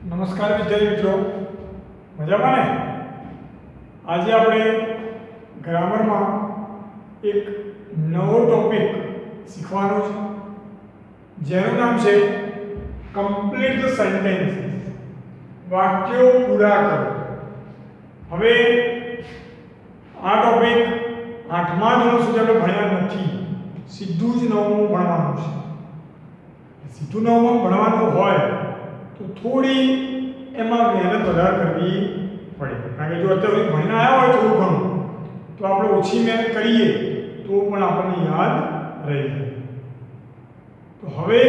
નમસ્કાર વિદ્યાર્થી મિત્રો, મજામાં ને? આજે આપણે ગ્રામરમાં એક નવો ટોપિક શીખવાનો છે જેનું નામ છે કમ્પ્લીટ ધ સેન્ટેન્સીસ, વાક્યો પૂરા કરો. હવે આ ટોપિક 8મા ધોરણ સુધી આપણે ભણ્યા નથી, સીધું જ 9મું ભણવાનું છે. સીધું 9મું ભણવાનું હોય તો થોડી એમાં મહેનત વધારે કરવી પડે, કારણ કે જો અત્યારે ભણીને આવ્યા હોય થોડું ઘણું તો આપણે ઓછી મહેનત કરીએ તો પણ આપણને યાદ રહી જાય. તો હવે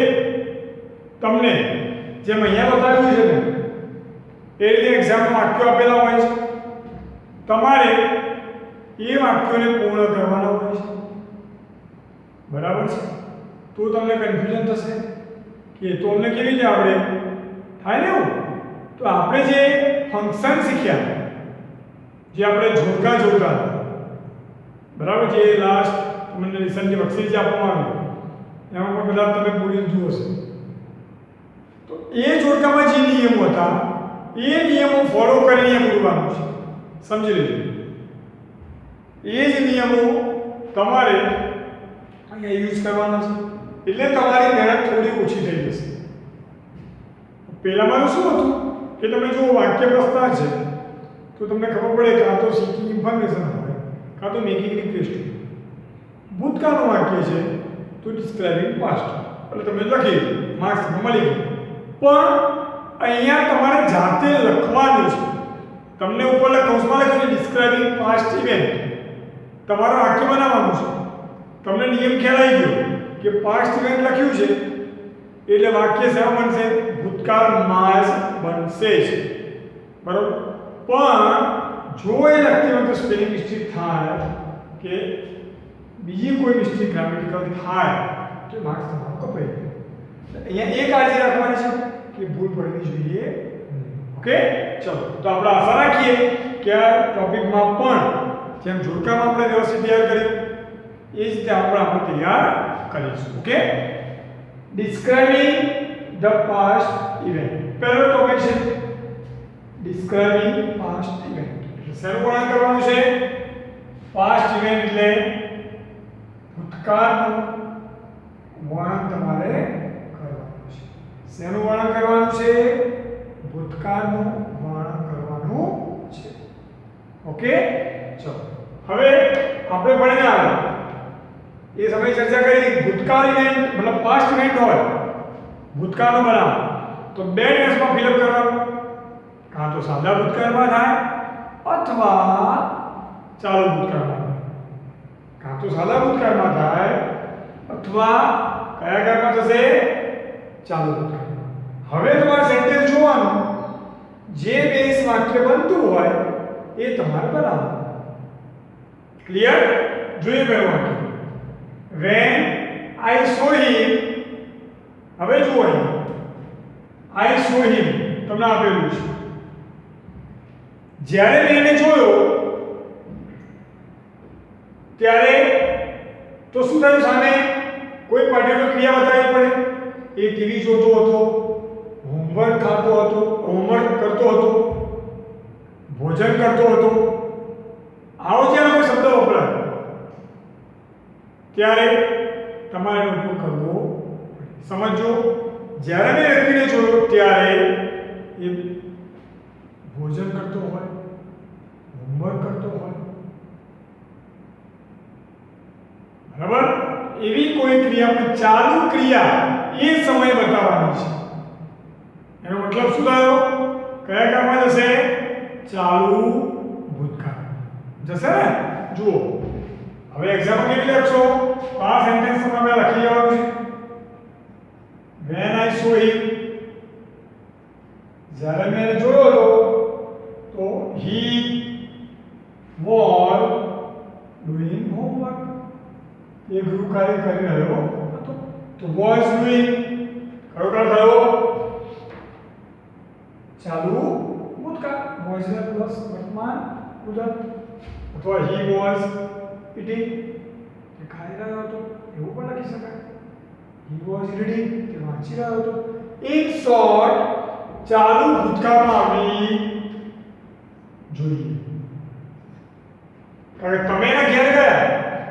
તમને જેમ અહીંયા બતાવ્યું છે ને એ રીતે એક્ઝામમાં વાક્યો આપેલા હોય છે, તમારે એ વાક્યોને પૂર્ણ કરવાના હોય છે. બરાબર છે? તો તમને કન્ફ્યુઝન થશે કે તો અમને કેવી રીતે આવડે? થાય ને એવું? તો આપણે જે ફંક્શન શીખ્યા, જે આપણે જોડકા, બરાબર, જે લાસ્ટ તમને લેસન જે વર્કશીટ જે આપવામાં આવ્યું એમાં પણ કદાચ તમે પૂરી જુઓ હશે, તો એ જોડકામાં જે નિયમો હતા એ નિયમો ફોલો કરીને પૂરવાનું છે. સમજી લેજો. એ જ નિયમો તમારે અહીંયા યુઝ કરવાના છે, એટલે તમારી મહેનત થોડી ઓછી થઈ જશે. પહેલામાં શું હતું કે તમે જો વાક્ય પ્રસ્તાવ છે તો તમને ખબર પડે કાં તો સીકિંગ ઇન્ફોર્મેશન હોય કાં તો મેકિંગ રિક્વેસ્ટ. ભૂતકાળનું વાક્ય છે તો ડિસ્ક્રાઇબિંગ પાસ્ટ, એટલે તમે લખી માર્ક્સ મળી ગયું. પણ અહીંયા તમારે જાતે લખવાનું છે. તમને ઉપર કૌંસમાં લખ્યું છે ડિસ્ક્રાઇબિંગ પાસ્ટ ઇવેન્ટ, તમારે વાક્ય બનાવવાનું છે. તમને નિયમ ખ્યાલ આવી ગયો કે પાસ્ટ ઇવેન્ટ લખ્યું છે એટલે વાક્ય શેમાં બનશે? ભૂતકાળમાં જ બનશે જ. બરાબર? પણ જો એ લખતી વખતે સ્પેલિંગ મિસ્ટેક થાય કે બીજી કોઈ મિસ્ટેક ગ્રામેટિકલ થાય તો માર્ક્સ તમારો કપાઈ જાય. અહીંયા એક કાળજી રાખવાની છે કે ભૂલ પડવી જોઈએ. ઓકે, ચલો. તો આપણે આશા રાખીએ કે આ ટોપિકમાં પણ જેમ જોડકામાં આપણે વ્યવસ્થિત તૈયાર કર્યું એ જ રીતે આપણે તૈયાર કરીશું. Okay, describing the past event. પહેલો ટોપિક છે describing past event. એટલે શેનું વર્ણન કરવાનું છે? past event એટલે ભૂતકાળનું વર્ણન તમારે કરવાનું છે. શેનું વર્ણન કરવાનું છે? ભૂતકાળનું વર્ણન કરવાનું છે. ઓકે, ચલો. હવે આપણે ભણીને આવ્યા એ સમય ચર્ચા કરી ભૂતકાળ ઇવેન્ટ મતલબ પાસ્ટ ઇવેન્ટ હોય ભૂતકાળનો બનાવ તો બે ટેન્સમાં ફિલઅપ કરવાનું, કાં તો સાદા ભૂતકાળમાં થાય અથવા ચાલુ ભૂતકાળમાં થાય. કાં તો સાદા ભૂતકાળમાં થાય અથવા કયા કાળમાં થશે? ચાલુ ભૂતકાળમાં. હવે તમારે સેન્ટેન્સ જોવાનું, જે બેઝ વાક્ય બનતું હોય એ તમારે બનાવવાનું. ક્લિયર? જોઈએ પહેલું વાક્ય. When I saw him, હવે જુઓ I saw him તમને આપેલું છે. જ્યારે મેં એને જોયો ત્યારે તો શું થયું? સામે કોઈ પર્ટિક્યુલર ક્રિયા બતાવવી પડે. એ ટીવી જોતો હતો, હોમવર્ક કરતો હતો, ભોજન કરતો હતો. આવો જ્યારે કોઈ શબ્દ વપરાય ત્યારે તમારે એનો ઉપયોગ કરવો. સમજો, જ્યારે મેં વ્યક્તિને જોયો ત્યારે એ ભોજન કરતો હોય, હોમવર્ક કરતો હોય, બરાબર, એવી કોઈ ક્રિયા, ચાલુ ક્રિયા એ સમય બતાવવાની છે. એનો મતલબ શું થયો? કયા કાળમાં જશે? ચાલુ ભૂતકાળ જશે ને? જુઓ હવે એક્ઝામ્પલ કેવી લખશો? આ સેન્ટેન્સ તમે લખી જવાનું છે. When I saw him, જ્યારે મેં એને જોયો હતો તો he was doing homework, એ ગૃહ કાર્ય કરી રહ્યો હતો. તો was doing કયો કાળ થયો? ચાલુ ભૂતકાળ. was ને પ્લસ વર્તમાન ઉદાહરણ, અથવા he was eating, તે ખાઈ રહ્યો હતો, એવું પણ લખી શકાય. He was reading, તે વાંચી રહ્યો હતો. In short, ચાલુ ભૂતકાળમાં આવવી જોઈએ. કારણ કે તમે એના ઘેર ગયા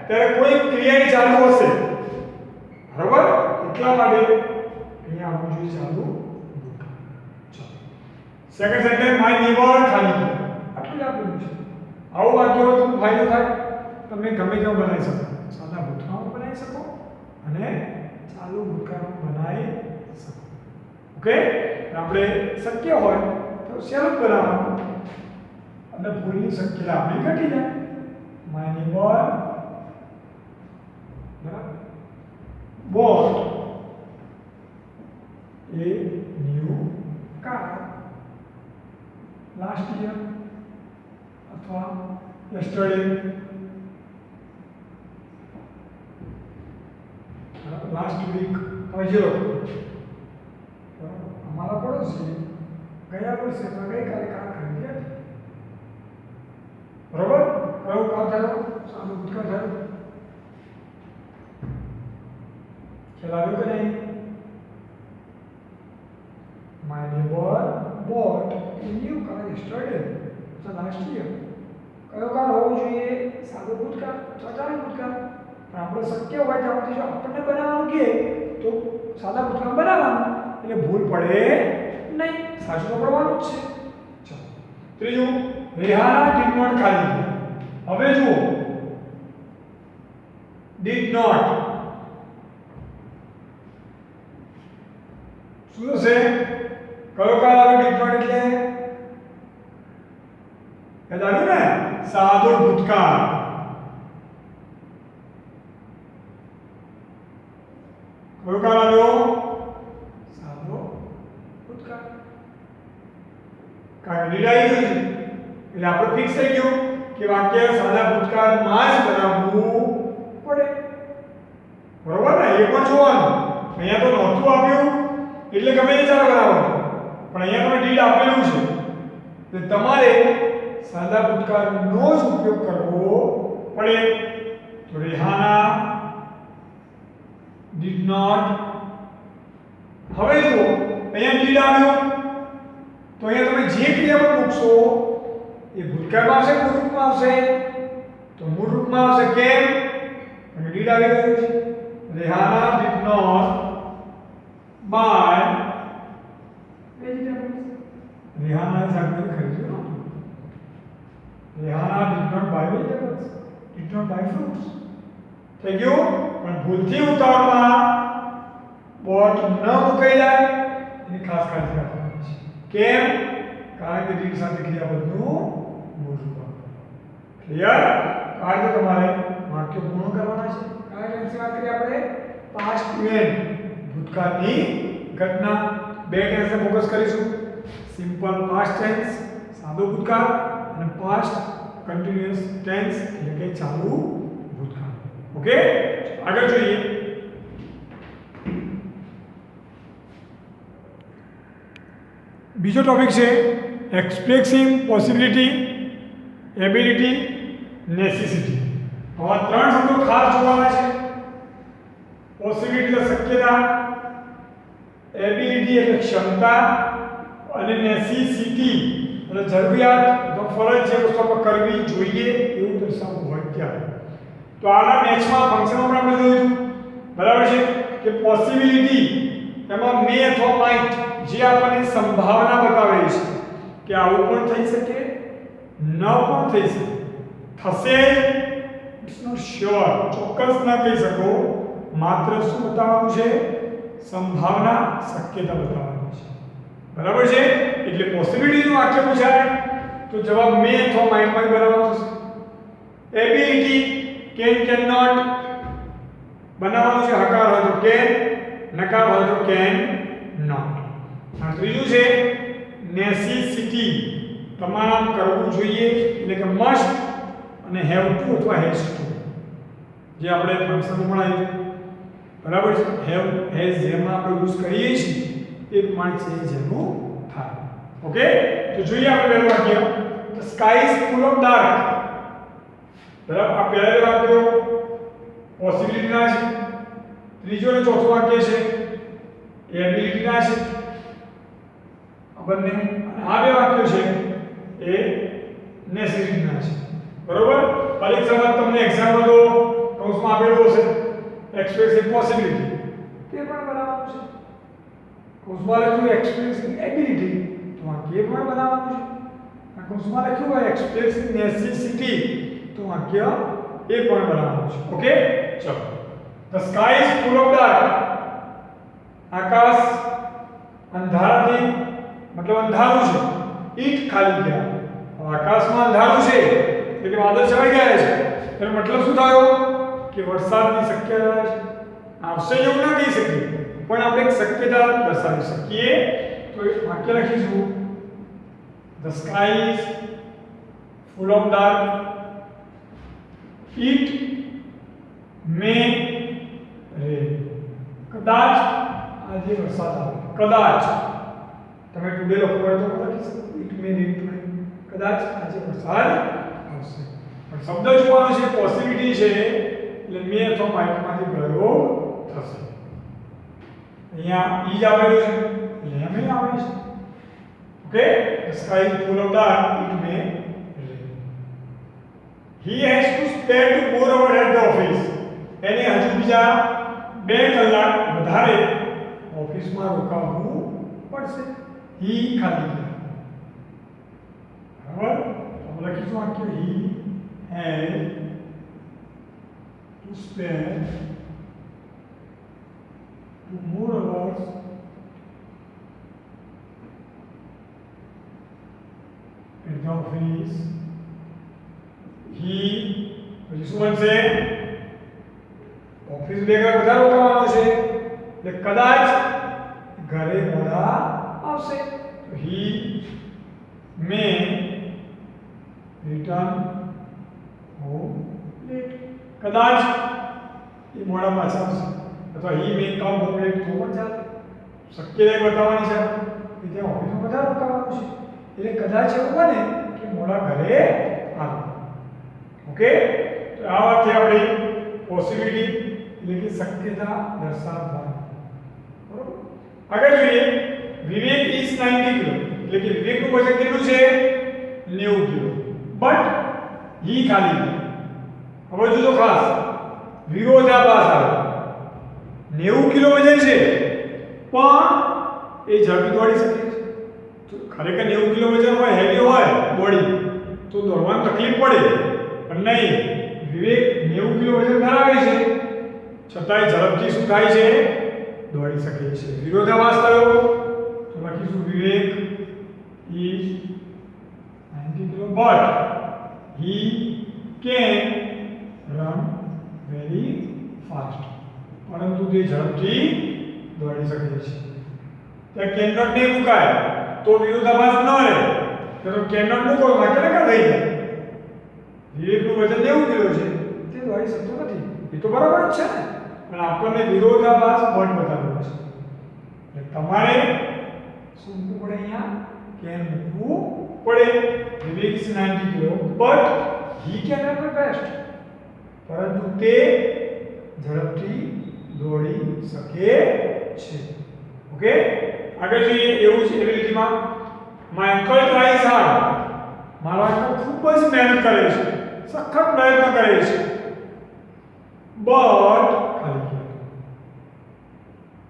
ત્યારે કોઈ ક્રિયા ચાલુ હશે, બરાબર? એટલા માટે અહીંયા આવવું જોઈએ ચાલુ ભૂતકાળ. ચાલો સેકન્ડ સેન્ટેન્સ માય નેબર ખાલી આટલું જ આપેલું છે. આવું વાક્ય હોય તો ફાયદો થાય, તમે ગમે તેવું બનાવી શકો, સાદા ભૂતકાળમાં બનાવી શકો અને ચાલુ ભૂતકાળમાં બનાવી શકો. ઓકે, આપણે શક્ય હોય તો સેલ્ફ બનાવવાનું અને ભૂલની શક્યતા આપણી ઘટી જાય. My neighbour bought a new car last year अथवा yesterday last week હવે हमारा पड़ोसी ગયા વર્ષે તો ગઈકાલે કાર ખરીદી હતી, બરોબર? કયો કાર થયો? સાદો ભૂતકાળ થયો. ખ્યાલ આવ્યો કે નહીં? My neighbor bought a new car yesterday. So last year. કયો કાર હોવો જોઈએ? સાદો ભૂતકાળ, ચાલુ ભૂતકાળ. પણ આપણે શક્ય હોય તો જો આપણને બનાવવાનું કે તો સાદા ભૂતકાળ બનાવવાનું એટલે ભૂલ પડે નહીં, સાચું તો પડવાનું જ છે. ચાલો ત્રીજું, રેહાના ડીડ નોટ ખાલી. હવે જુઓ, ડીડ નોટ શું છે? કયો કાળ આવે? ડીડ નોટ એટલે યાદ આવ્યું ને? સાદો ભૂતકાળ. કયો કાળ આવ્યો? સાદો ભૂતકાળ. કારણ ડીડ આવી ગયું એટલે આપણે ફિક્સ થઈ ગયું કે વાક્ય સાદા ભૂતકાળમાં જ બનાવવું પડે, બરોબર ને? એ પણ જોવાનું. અહીંયા તો નહોતું આપ્યું એટલે ગમે તે ચાલે બનાવવાનું, પણ અહીંયા તમે ડીડ આપેલું છે તો તમારે સાદા ભૂતકાળનો જ ઉપયોગ કરવો પડે. તો રેહાના ડીડ નોટ. હવે જુઓ, અહીંયા ડીડ આવ્યું તો અહીંયા તમે જે ક્રિયાપદ મૂકશો એ ભૂતકાળમાં આવશે, મૂળ રૂપમાં આવશે. તો મૂળ રૂપમાં આવશે કેમ? અને ડીડ આવી ગયું છે. Rehana did not buy vegetables. Rehana શાકભાજી ખરીદ્યું નહોતું. Rehana did not buy vegetables, did not buy fruits. થઈ ગયું? પણ ભૂલથી ઉતાવળમાં બોટ ન મુકાઈ જાય એની ખાસ કાળજી રાખવાની છે. કેમ? કારણ કે ડીડ સાથે ક્રિયાપદનું મૂળ રૂપ આવે. ક્લિયર? કારણ કે તમારે વાક્ય પૂર્ણ કરવાના છે. કયા ટેન્સની વાત કરીએ આપણે? પાસ્ટ ઇવેન્ટ, ભૂતકાળની ઘટના. બે ટેન્સને ફોકસ કરીશું. સિમ્પલ પાસ્ટ ટેન્સ સાદો ભૂતકાળ અને પાસ્ટ કન્ટિન્યુઅસ ટેન્સ એટલે કે ચાલુ ભૂતકાળ. ઓકે, આગળ જોઈએ. બીજો ટોપિક છે એક્સપ્રેસિંગ પોસિબિલિટી, એબિલિટી, નેસેસિટી. આવા ત્રણ શબ્દો ખાસ જોવાના છે. પોસિબિલિટી એટલે શક્યતા, એબિલિટી એટલે ક્ષમતા અને નેસેસિટી એટલે જરૂરિયાત અથવા ફરજ, જે વસ્તુ આપણે કરવી જોઈએ એવું દર્શાવવું હોય ત્યારે. તો આના મેચમાં ફંક્શનમાં આપણે જોયું, બરાબર છે, કે પોસિબિલિટી એમાં મે અથવા માઇટ જે આપણને સંભાવના બતાવેલી છે કે આવું પણ થઈ શકે, ન પણ થઈ શકે, થશે, ઇટ્સ નોટ શ્યોર, ચોક્કસ ન કહી શકો, માત્ર શું બતાવવાનું છે? સંભાવના, શક્યતા બતાવવાની છે. બરાબર છે? એટલે પોસિબિલિટીનું વાક્ય પૂછાય તો જવાબ મે અથવા માઇટમાં બનાવવાનો થશે. એબિલિટી કેન નોટ બનાવવાનું છે, હકાર હોય તો કેન, નકાર હોય તો કેન નોટ. અને ત્રીજું છે નેસેસિટી, તમામ કરવું જોઈએ એટલે કે મસ્ટ અને હેવ ટુ અથવા હેઝ ટુ, જે આપણે ફંક્શનમાં ભણાવ્યું. બરાબર છે? હેવ હેઝ જેમાં આપણે યુઝ કરીએ છીએ એ પ્રમાણે છે જેનું થાય. ઓકે, તો જોઈએ આપણે પહેલું વાક્ય. The sky is full of dark. બરાબર, આ પહેલું વાક્ય પોસિબિલિટી ના છે. ત્રીજો અને ચોથું વાક્ય છે એબિલિટી ના છે. બંને આ બે વાક્યો છે એ નેસેસિટીના છે બરોબર પરીક્ષામાં તમને એક્ઝામ્પલ તો કૌંસમાં આપેલું હશે એક્સપ્રેસિવ પોસિબિલિટી તે પણ બનાવવાનું છે કૌંસમાં લખ્યું એક્સપ્રેસિવ એબિલિટી તો આ કે પણ બનાવવાનું છે આ કૌંસમાં લખ્યું હોય એક્સપ્રેસિવ નેસેસિટી તો વાક્ય એ પણ બનાવવાનું છે ઓકે ચલો the sky is full of dark આકાશ અંધારાથી મતલબ અંધારું છે ઈટ ખાલી ગયા આકાશમાં અંધારું છે એટલે કે વાદળ છવાઈ ગયા છે એનો મતલબ શું થયો કે વરસાદની શક્યતા છે આવશે એવું ના કહી શકીએ પણ આપણે એક શક્યતા દર્શાવી શકીએ તો એક વાક્ય લખીશું the sky is full of dark it may rain કદાચ આજે વરસાદ આવે કદાચ તમે ટુડે લખો હોય તો લખી શકો ઇટ મે રેન ટુડે કદાચ આજે વરસાદ આવશે પણ શબ્દ જોવાનો છે પોસિબિલિટી છે એટલે મે અથવા માઇકમાંથી પ્રયોગ થશે અહીંયા ઈ જ આવેલું છે એટલે એમ આવે છે okay sky is full of dark it may rain he has to spend more hour at the office એને હજુ બીજા 2 કલાક વધારે ઓફિસમાં રોકાવું પડશે હી ખાલી ગયા બરાબર તો લખીશું વાક્ય હી has to spend more hours at the office he પછી શું બનશે ઓફિસ બેગા વધારે રોકાવાનો છે એટલે કદાચ ઘરે મોડા આવશે તો he may return home late કદાચ એ મોડા પાછા આવશે અથવા હી મે કમ હોમ લેટ તો પણ ચાલે શક્યતા બતાવવાની છે કે ત્યાં ઓફિસમાં વધારે રોકાવાનું છે એટલે કદાચ એવું બને કે મોડા ઘરે આવે ઓકે તો આ વાત છે આપણી પોસિબિલિટી એટલે કે શક્યતા દર્શાવવાની બરોબર આગળ જોઈએ વિવેક ઇઝ 90 કિલો એટલે કે વિવેકનું વજન કેટલું છે 90 કિલો બટ હી ખાલી હવે જો ખાસ વિરોધાભાસ આવે 90 કિલો વજન છે પણ એ ઝડપી દોડી શકે છે તો ખરેખર 90 કિલો વજન હોય હેવી હોય બોડી તો દોડવાની તકલીફ પડે પણ નહીં વિવેક 90 કિલો વજન ધરાવે છે છતાંય ઝડપથી શું થાય છે દોડી શકે છે વિરોધાભાસ થયો તો લખીશું Vivek is 90 kilo but he can run very fast પરંતુ તે ઝડપથી દોડી શકે છે ત્યાં કેન નોટ ને મુકાય તો વિરોધાભાસ ન રહે તો કેન નોટ મૂકો વાક્ય નકર થઈ જાય વિવેકનું વજન 90 કિલો છે તે દોડી શકતો નથી એ તો બરાબર જ છે ને પણ આપણને વિરોધાભાસ બળ બતાવ્યો છે એટલે તમારે શું મૂકવું પડે અહીંયા કેન મૂકવું પડે Vivek is 90 kilo but he can run fast પરંતુ તે ઝડપથી દોડી શકે છે ઓકે આગળ જોઈએ એવું છે એબિલિટીમાં માય અંકલ ટ્રાઈઝ હાર્ડ મારા અંકલ ખૂબ જ મહેનત કરે છે સખત પ્રયત્ન કરે છે બટ ખાલી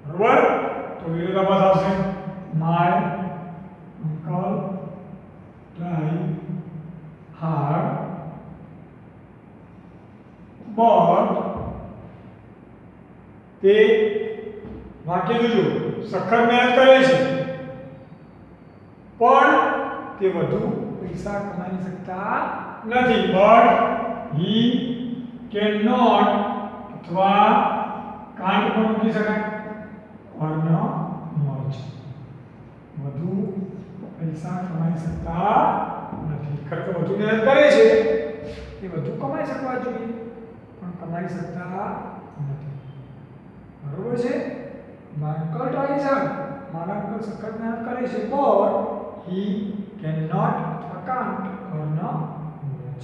બરાબર તો વિરોધાભાસ આવશે my uncle try hard but તે વાક્ય જોજો સખત મહેનત કરે છે પણ તે વધુ પૈસા કમાઈ શકતા નથી બટ હી કેન નોટ અથવા કાંટ પણ મૂકી શકાય અર્ન મચ વધુ પૈસા કમાઈ શકતા નથી ખરેખર વધુ મહેનત કરે છે તે વધુ કમાઈ શકવા જોઈએ પણ કમાઈ શકતા નથી બરોબર છે મારા અંકલ ટ્રાઈઝ હાર્ડ મારા અંકલ સખત મહેનત કરે છે બટ હી કેન નોટ અથવા કાન્ટ અર્ન મચ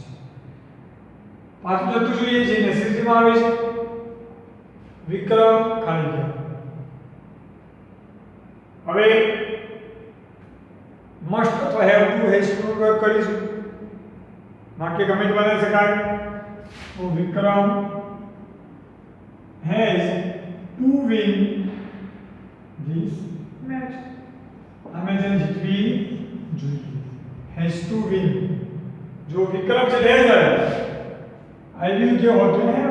પાછું જતું જોઈએ જે નેસેસિટીમાં આવે છે વિક્રમ ખાલી ગયા હવે મસ્ટ અથવા હેવ ટુ હેઝ ટુ નો પ્રયોગ કરીશું. વાક્ય ગમે તે બનાવી શકાય. તો Vikram has to win this match. આ મેચ જીતવી જોઈએ. Has to win. જો વિક્રમ છે હેઝ આઈ વિલ જે હોતું ને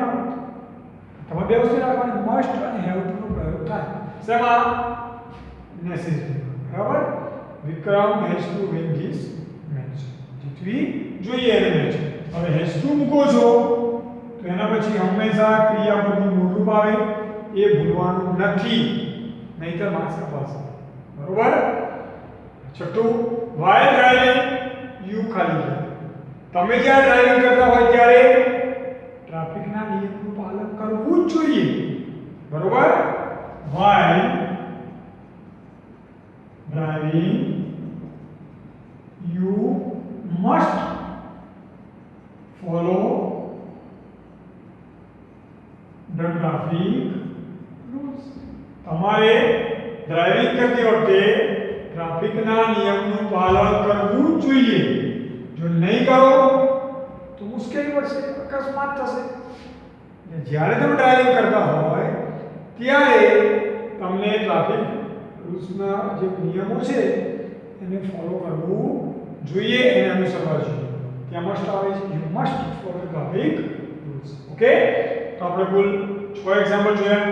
તમે બે વસ્તુ રાખવાની મસ્ટ અને હેવ ટુ નો પ્રયોગ થાય. શેમાં? નેસેસરી. બરાબર? Vikram has to win this match. જીતવી જોઈએ એને મેચ. હવે હેઝ ટુ મૂકો છો તો એના પછી હંમેશા ક્રિયાપદનું મૂળરૂપ આવે એ ભૂલવાનું નથી, નહીતર માર્ક્સ કપાશે. બરોબર? છઠ્ઠું, while driving you ખાલી જગ્યા. તમે જ્યારે ડ્રાઇવિંગ કરતા હોય ત્યારે ટ્રાફિકના નિયમનું પાલન કરવું જ જોઈએ. બરોબર? while driving you must follow the traffic rules. તમારે ડ્રાઇવિંગ કરતી વખતે ટ્રાફિકના નિયમનું પાલન કરવું જ જોઈએ. જો નહીં કરો તો મુશ્કેલી પડશે, અકસ્માત થશે. જ્યારે તમે ડ્રાઇવિંગ કરતા હોય ત્યારે તમને ટ્રાફિક રૂલ્સના જે નિયમો છે એને ફોલો કરવું જોઈએ, એને અનુસરવા જોઈએ. ત્યાં મસ્ટ આવે છે, you must follow traffic rules. Okay? તો આપણે કુલ 6 એક્ઝામ્પલ જોયા.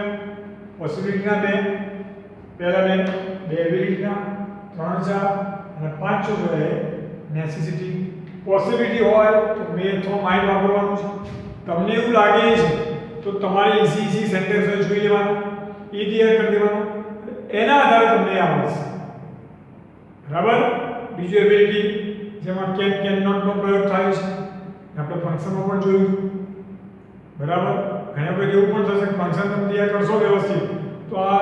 પોસિબિલિટીના 2, પહેલા 2 એબિલિટીના 3 4 અને 5 જોયા નેસેસિટી. પોસિબિલિટી હોય તો મેં થોડું માઇન્ડ વાપરવાનું છે. તમને એવું લાગે છે તો તમારે ઈઝી સેન્ટેન્સ જોઈ લેવાના, એ તૈયાર કરી દેવાના, એના આધારે તમને આવડશે. બરાબર? બીજું એબિલિટી જેમાં કેન નોટ નો પ્રયોગ થાય છે, આપણે ફંક્શનમાં પણ જોયું. બરાબર? ઘણા વખત એવું પણ થશે કે ફંક્શન તમે તૈયાર કરશો વ્યવસ્થિત તો આ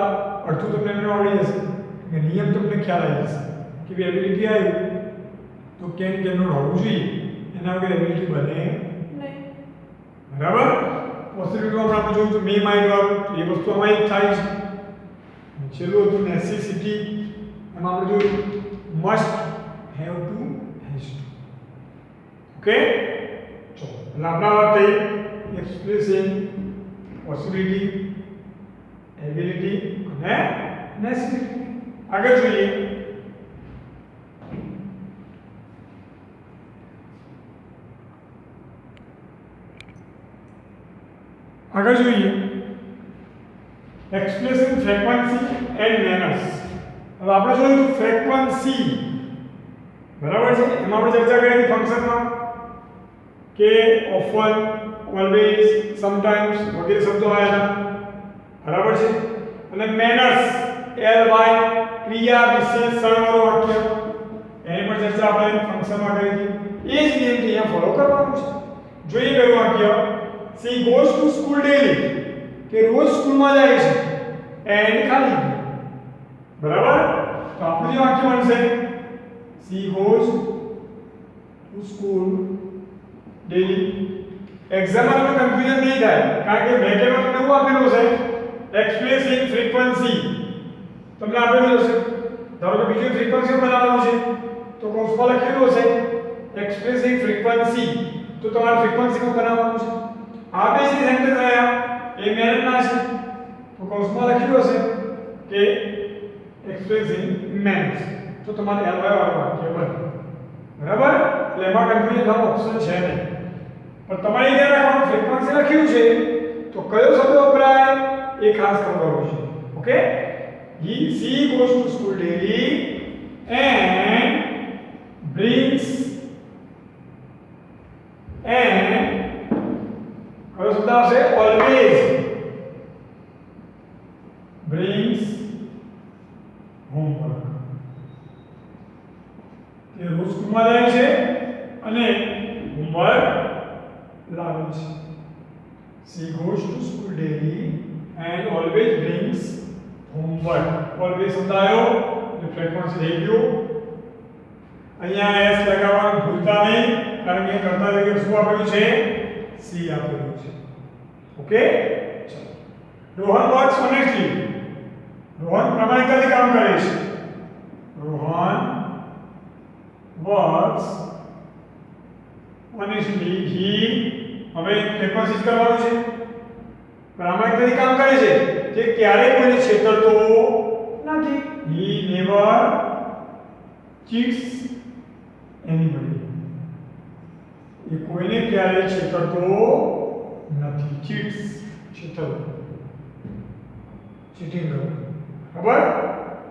અડધું તમને એમને આવડી જશે, કે નિયમ તમને ખ્યાલ આવી જશે કે ભાઈ એબિલિટી આવી તો કેન નોટ હોવું જોઈએ, એના વગર એબિલિટી બને નહીં. બરાબર? પોસિબિલિટીમાં આપણે જોયું તો મે માઇન્ડ વાળું એ વસ્તુ આમાં એક થાય છે. છેલ્લું હતું નેસેસિટી, એમાં આપણે જોયું must have to has to. Okay? ચલો એટલે આપણા વાત થઈ એક્સપ્રેસિંગ, પોસિબિલિટી, એબિલિટી અને નેસેસિટી. આગળ જોઈએ. Expressing frequency and manners. હવે આપણે જોયું ફ્રીક્વન્સી. બરાબર છે? એમાં આપણે ચર્ચા કરી હતી ફંક્શનમાં કે ઓફન, ઓલવેઝ, સમટાઇમ્સ વગેરે શબ્દો આવ્યા હતા. બરાબર છે? અને મેનર્સ LY ક્રિયા વિશેષ સળવળો વાક્ય, એની પણ ચર્ચા આપણે ફંક્શનમાં કરી હતી. એ જ નિયમ અહીંયા ફોલો કરવાનું છે. જોઈએ કયું વાક્ય? She goes to school daily. કે રોજ સ્કૂલમાં જાય છે એન્ડ ખાલી. બરાબર? તો આપણું જે વાક્ય બનશે she goes to school daily. એક્ઝામમાં તમને કન્ફ્યુઝન નહીં થાય, કારણ કે વેકેટમાં તમને એવું આપેલું હશે એક્સપ્રેસિંગ ફ્રીક્વન્સી તમને આપેલું હશે. ધારો કે બીજું ફ્રીક્વન્સી બનાવવાનું છે તો કૌંસમાં લખેલું હશે એક્સપ્રેસિંગ ફ્રીક્વન્સી, તો તમારે ફ્રીક્વન્સીમાં બનાવવાનું છે. આ બે જે સેન્ટેન્સ રહ્યા એ મેનરના છે તો કૌંસમાં લખેલું હશે કે એક્સપ્રેસિંગ મેનર્સ, તો તમારે LY વાળું વાક્ય બને. બરાબર? એટલે એમાં કન્ફ્યુઝન થવાનો ઓપ્શન છે નહીં. પણ તમારે યાદ રાખવાનું ફ્રીક્વન્સી લખ્યું છે તો કયો શબ્દ વપરાય એ ખાસ ખબર હોવી જોઈએ. Okay? she goes to school daily and brings and કયો શબ્દ આવશે? always brings homework. તે રોજ સ્કૂલમાં જાય છે અને હોમવર્ક લાવે છે. she goes to school daily and always brings homework. always શબ્દ આવ્યો એટલે ફ્રીક્વન્સી થઈ ગયું. અહીંયા s લગાવવાનું ભૂલતા નહીં, કારણ કે કરતા તરીકે શું આપેલું છે? c આપેલું છે. ઓકે? ચલો. Rohan works honestly. રોહન પ્રામાણિકતાથી કામ કરે છે. Rohan works honestly. He હવે ફ્રીક્વન્સી કરવાનું છે પ્રામાણિક રીતે કામ કરે છે જે ક્યારેય કોઈને છેતરતો નથી. He never cheats anybody. એ કોઈને ક્યારેય છેતરતો નથી. ચીટ્સ છેતરવું, ચીટિંગ કરવું. ખબર?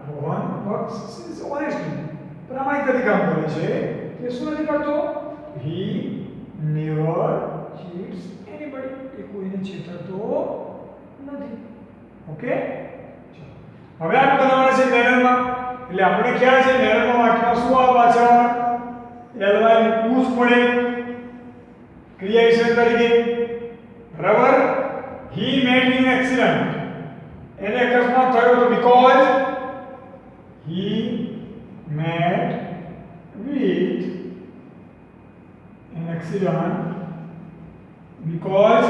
રોહન વર્ક્સ ઓનેસ્ટલી, પ્રામાણિક રીતે કામ કરે છે. તે શું નથી કરતો? He never cheats anybody. એ કોઈને છેતરતો નથી. ઓકે, હવે આ બનાવવાના છે મેનરમાં. એટલે આપણે ખ્યાલ છે મેનરમાં વાક્યમાં શું આવે પાછળ ly મૂકવું જ પડે ક્રિયા વિશેષણ તરીકે. બરાબર? he met in accident. એને અકસ્માત થયો તો because he met with an accident because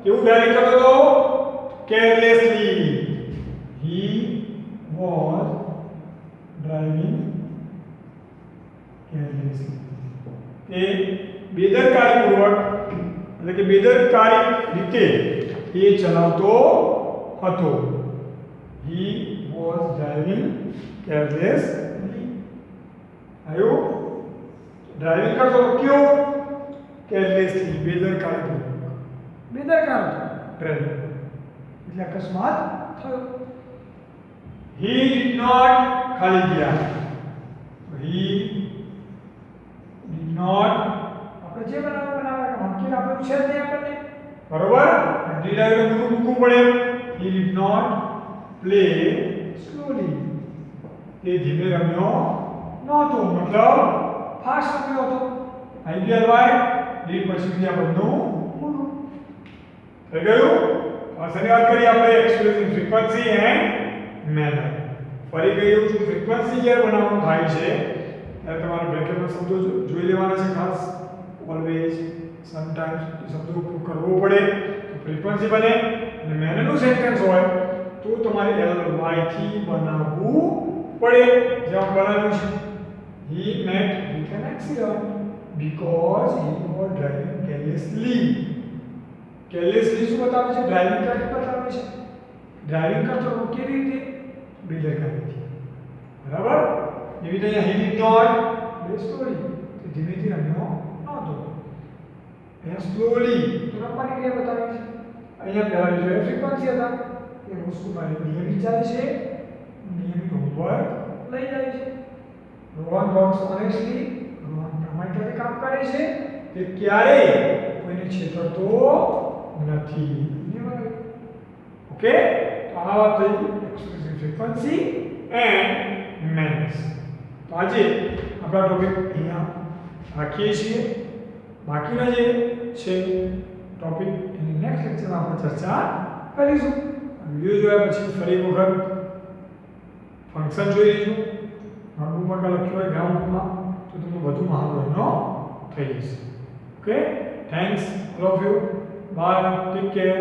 કેવું ડ્રાઇવિંગ કરતો હતો? carelessly. he was driving carelessly. એ બેદરકારીપૂર્વક એટલે કે બેદરકારી રીતે એ ચલાવતો હતો. he was driving carelessly. આયો ડ્રાઇવિંગ કરતો હતો ક્યો? carelessly, બેદરકારીપૂર્વક. બેદરકાર હતો ડ્રાઇવિંગ એટલે અકસ્માત થયો. he did not ખાલી ગયા. he did not આપણે જે બનાવવા વાક્ય આપણે છે જ નહીં આપણને. બરોબર? ડીડ આવે તો મૂકવું પડે. he did not play slowly. તે ધીમે રમ્યો નહોતો, મતલબ ફાસ્ટ રમ્યો હતો. આઈડિયલ વાય ડીડ પછી બીજા બધું મૂકવું થઈ ગયું. આ શરૂ વાત કરી આપણે એક્સપ્રેશન ફ્રીક્વન્સી એન્ડ મેનર. ફરી કહ્યું છું ફ્રીક્વન્સી જ્યારે બનાવવાનું થાય છે ત્યારે તમારે બ્રેકેટમાં શબ્દો જોઈ લેવાના છે ખાસ. ઓલવેઝ, સમટાઈમ્સ એ શબ્દો ઉપયોગ કરવો પડે તો ફ્રીક્વન્સી બને. અને મેનરનું સેન્ટેન્સ હોય તો તમારે ly થી બનાવવું પડે. જેમ બનાવ્યું છે he met with an accident because he was driving carelessly. carelessly શું બતાવે છે? ડ્રાઇવિંગ કરતી બતાવે છે. ડ્રાઇવિંગ કરતો કેવી રીતે? બેદરકારીથી. બરાબર? એવી રીતે અહીંયા he did not play slowly. તે ધીમેથી રમ્યો નહોતો. અહીંયા slowly તો રમવાની ક્રિયા બતાવી છે. અહીંયા પહેલા બીજો ફ્રીક્વન્સી હતા એ વસ્તુ મારી નિયમિત જાય છે, નિયમિત હોમવર્ક લઈ જાય છે. Rohan works honestly. રોહન પ્રામાણિક રીતે કામ કરે છે. તે ક્યારેય કોઈને છેતરતો નથી. ઓકે, તો આ વાત થઈ એક્સપ્રેસિવ ફ્રીક્વન્સી એન્ડ મેનર્સ. તો આજે આપણા ટોપિક અહીંયા રાખીએ છીએ. બાકીના જે છે ટોપિક એની નેક્સ્ટ લેક્ચરમાં આપણે ચર્ચા કરીશું. વિડિયો જોયા પછી ફરી વખત ફંક્શન જોઈ લેજો. નોટબુકમાં કાં લખ્યું હોય ગ્રાઉન્ડમાં તો તમને વધુ મહાવરો થઈ જશે. Okay, thanks all of you. Bye, take care.